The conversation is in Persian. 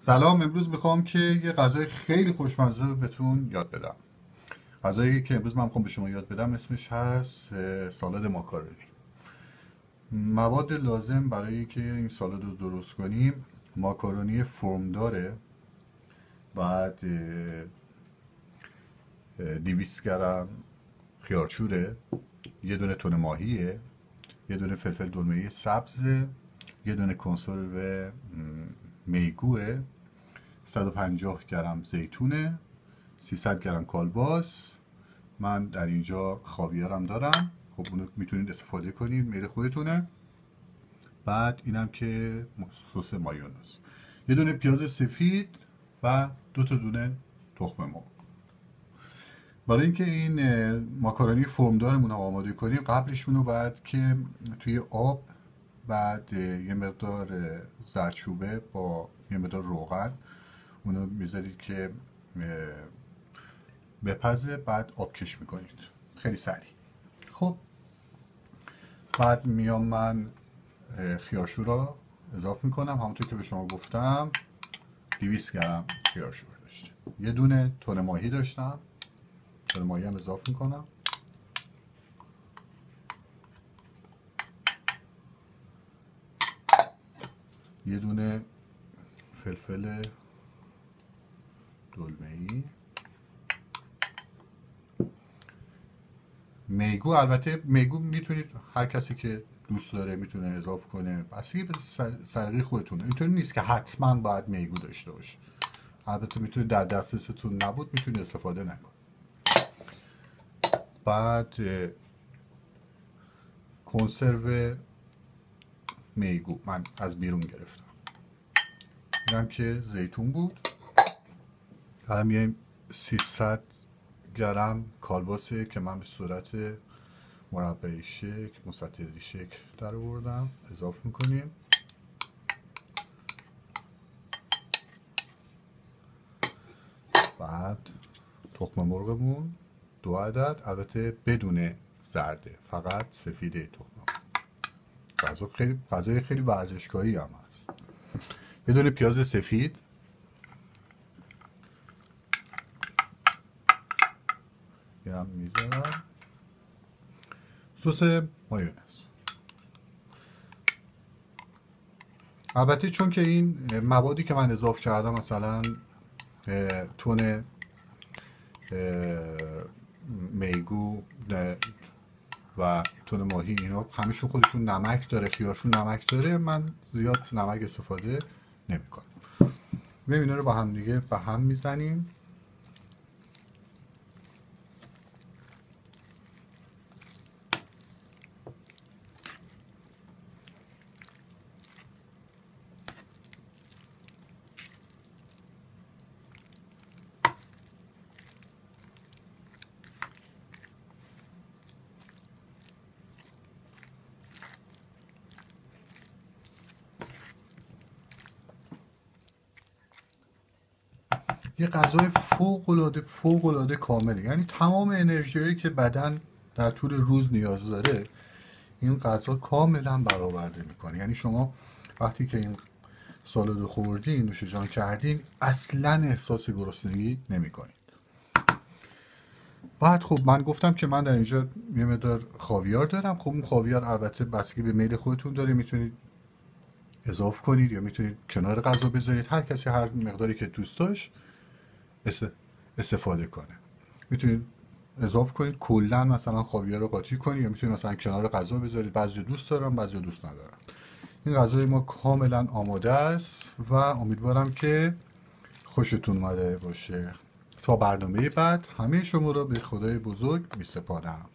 سلام. امروز میخوام که یه غذای خیلی خوشمزه بهتون یاد بدم. غذایی که امروز من میخوام به شما یاد بدم اسمش هست سالاد ماکارونی. مواد لازم برای که این سالاد رو درست کنیم: ماکارونی فرم داره، بعد 200 گرم خیارچوره، یه دونه تن ماهیه، یه دونه فلفل دلمه‌ای سبزه، یه دونه کنسرو میگوه، 150 گرم زیتونه، 300 گرم کالباس. من در اینجا خاویارم دارم، خب اونو میتونید استفاده کنید، میل خودتونه. بعد اینم که سس مایونز، یه دونه پیاز سفید و 2 دونه تخم مرغ. برای اینکه این ماکارونی فرمدارمون رو آماده کنیم، قبلشون رو باید که توی آب، بعد یه مقدار زردچوبه با یه مقدار روغن اونو میذارید که بپزه، بعد آبکش میکنید خیلی سریع. خب بعد میام من خیارشور رو اضافه میکنم. همونطور که به شما گفتم 200 گرم خیارشور داشته، یه دونه تن ماهی داشتم، تن ماهی هم اضافه میکنم، یه دونه فلفل دلمه‌ای، میگو. البته میگو میتونید هر کسی که دوست داره میتونه اضافه کنه، بستگی به سلیقه خودتونه. اینطوری نیست که حتما باید میگو داشته باشه. البته میتونید در دسترستون نبود میتونید استفاده نکنید. بعد کنسرو میگو من از بیرون گرفتم، اینم که زیتون بود. حالا میایم 300 گرم کالباسه که من به صورت مربعی شکل، مستطیلی شکل در آوردم، اضافه میکنیم. بعد تخم مرغمون 2 عدد، البته بدون زرده، فقط سفیده تخم مرغ. غذای خیلی ورزشکاری هم هست. یه دونه پیاز سفید، هم میذارم، سس مایونز. البته چون که این موادی که من اضافه کردم، مثلا تون میگو و تون ماهی، اینا همیشون خودشون نمک داره، خیارشون نمک داره، من زیاد نمک استفاده نمی کنم. اینا رو با هم دیگه به هم میزنیم. یه غذای فوق‌العاده کامله، یعنی تمام انرژیایی که بدن در طول روز نیاز داره این غذا کاملا برآورده میکنه. یعنی شما وقتی که این سالاد خوردین، نوش جان کردین، اصلا احساس گرسنگی نمیکنید. بعد خب من گفتم که من در اینجا یه مقدار خاویار دارم. خب اون خاویار البته بستگی به میل خودتون داره، میتونید اضافه کنید یا میتونید کنار غذا بذارید، هر کسی هر مقداری که دوست داشت استفاده کنه. میتونید اضافه کنید کلا، مثلا خاویار رو قاطی کنید، یا میتونید مثلا کنار غذا بذارید. بعضی دوست دارم، بعضی دوست ندارم. این غذای ما کاملا آماده است و امیدوارم که خوشتون اومده باشه. تا برنامه بعد همه شما را به خدای بزرگ میسپارم.